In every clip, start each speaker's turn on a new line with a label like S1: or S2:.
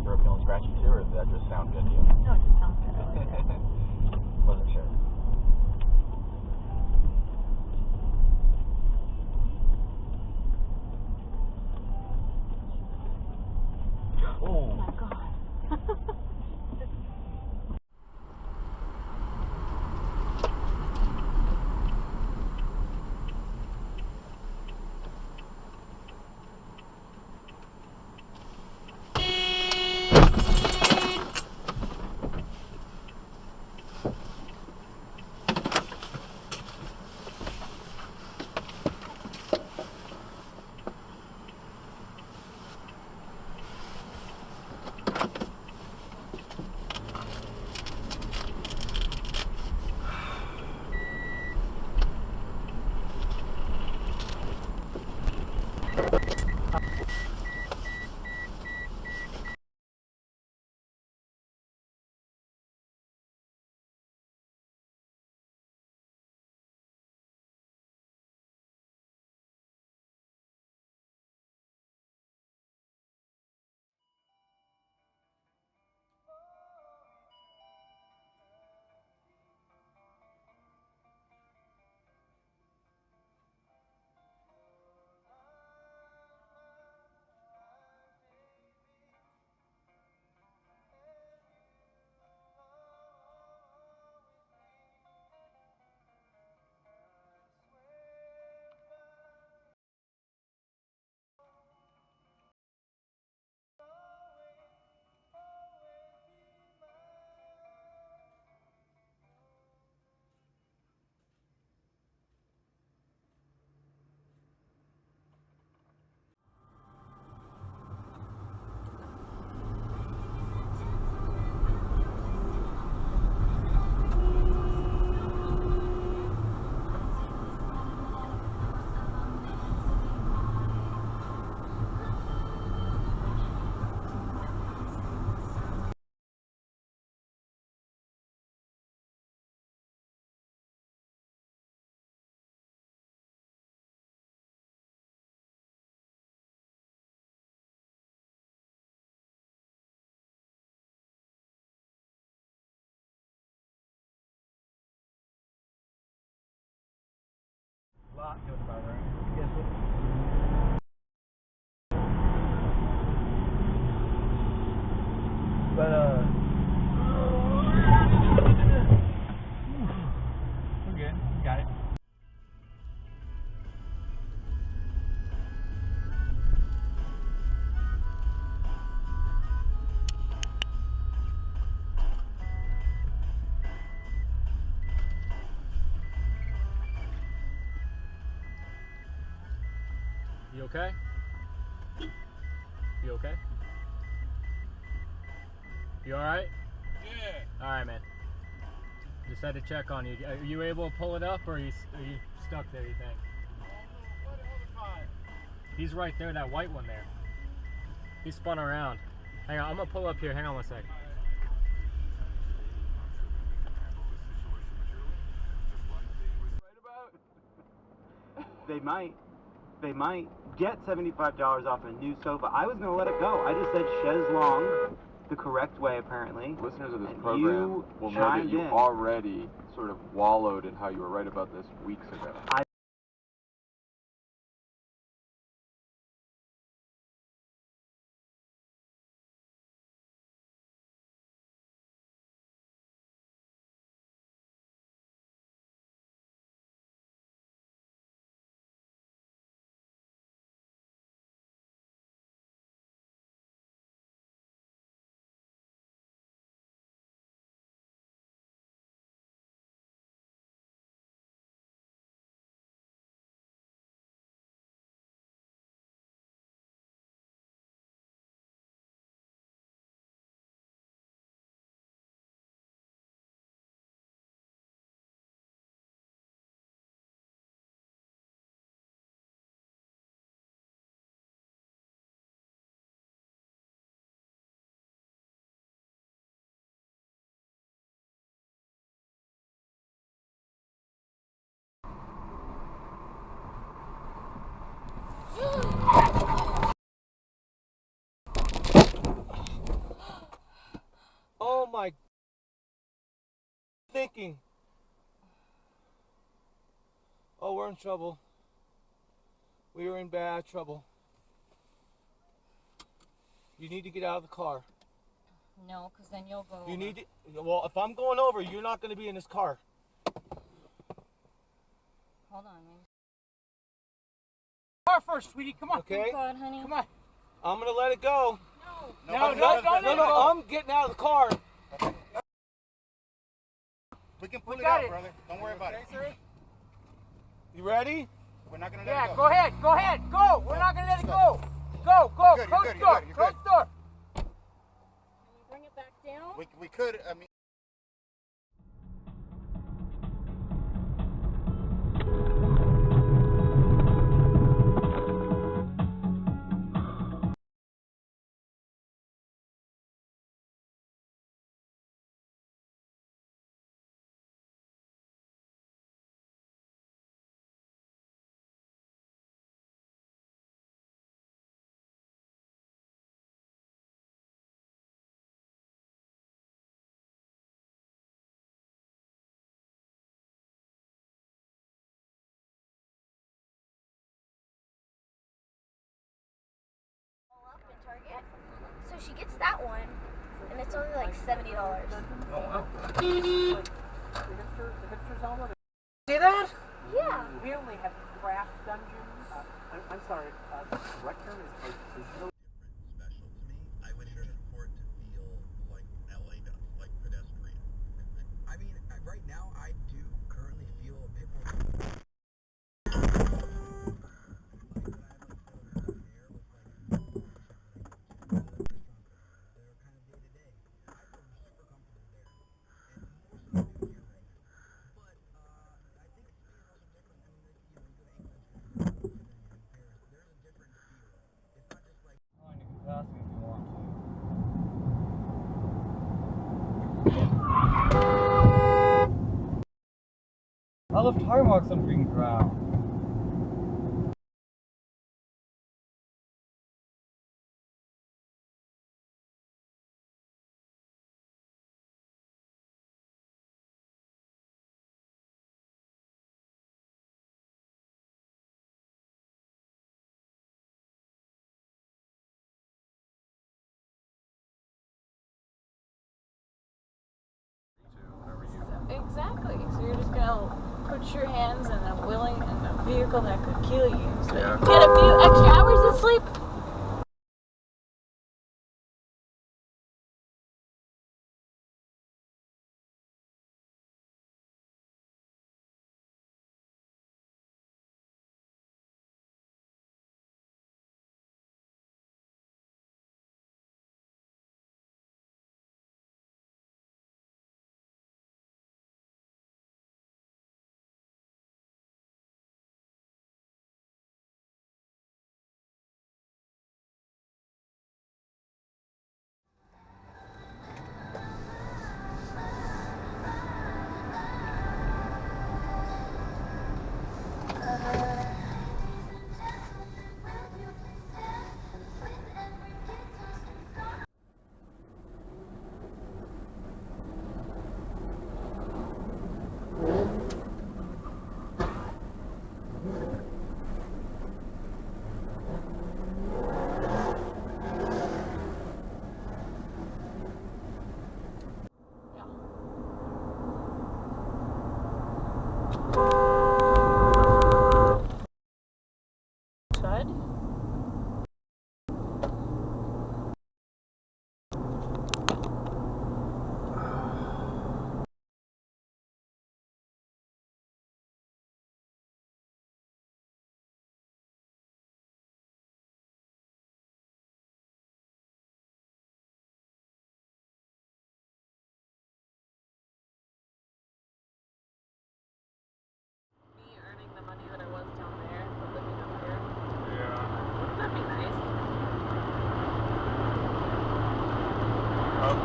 S1: for a peel and scratchy too, or did that just sound good to you?
S2: No, it just sounds good. I like it.
S1: Wasn't sure.
S2: Oh my god.
S1: Lot feels about right. Yes, sir. But we're good. Got it.
S3: You okay? You okay? You alright?
S4: Yeah.
S3: Alright, man. Just had to check on you. Are you able to pull it up, or are you stuck there, you think?
S4: What other car?
S3: He's right there, that white one there. He spun around. Hang on, I'm gonna pull up here. Hang on one second.
S5: They might get $75 off a new sofa. I was gonna let it go. I just said chaise longue the correct way, apparently.
S4: Listeners of this
S5: And
S4: program
S5: you
S4: will know that
S5: chimed
S4: you
S5: in.
S4: already sort of wallowed in how you were right about this weeks ago.
S6: my thinking. Oh, we're in trouble. We are in bad trouble. You need to get out of the car.
S2: No, because then you'll go.
S6: You need to. Well, if I'm going over, you're not going to be in this car.
S2: Hold on, man.
S3: Car first, sweetie. Come on.
S6: Okay?
S2: Oh God, honey.
S3: Come on.
S6: I'm going to let it go.
S3: No,
S6: No, I'm getting out of the car.
S1: We can pull
S3: We
S1: it
S3: got
S1: out,
S3: it.
S1: brother. Don't worry about it.
S6: You ready?
S1: We're not gonna let
S3: Yeah,
S1: it
S3: go ahead. Go ahead. Go. We're not going to let it go. Go. Go.
S1: You're good,
S3: Close
S1: you're
S3: the
S1: good,
S3: door.
S1: you're good,
S3: Close the door.
S2: Can you bring it back down?
S1: We could. I mean.
S7: Up in Target. So she gets that one, and it's only like $70.
S3: See that?
S7: Yeah.
S3: We only have craft dungeons.
S8: I'm sorry. Rec term is no
S1: Special to me. I wish it for it to feel like LA does, like pedestrian. I mean, right now I do currently feel a bit more.
S3: I love tire marks on green ground.
S2: Exactly. So you're just gonna put your hands in a vehicle that could kill you. So you get a few extra hours of sleep.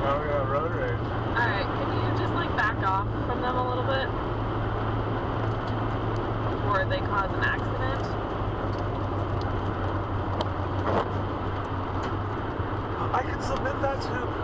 S4: Now we got a road rage.
S2: Alright, can you just like back off from them a little bit? Before they cause an accident?
S6: I can submit that to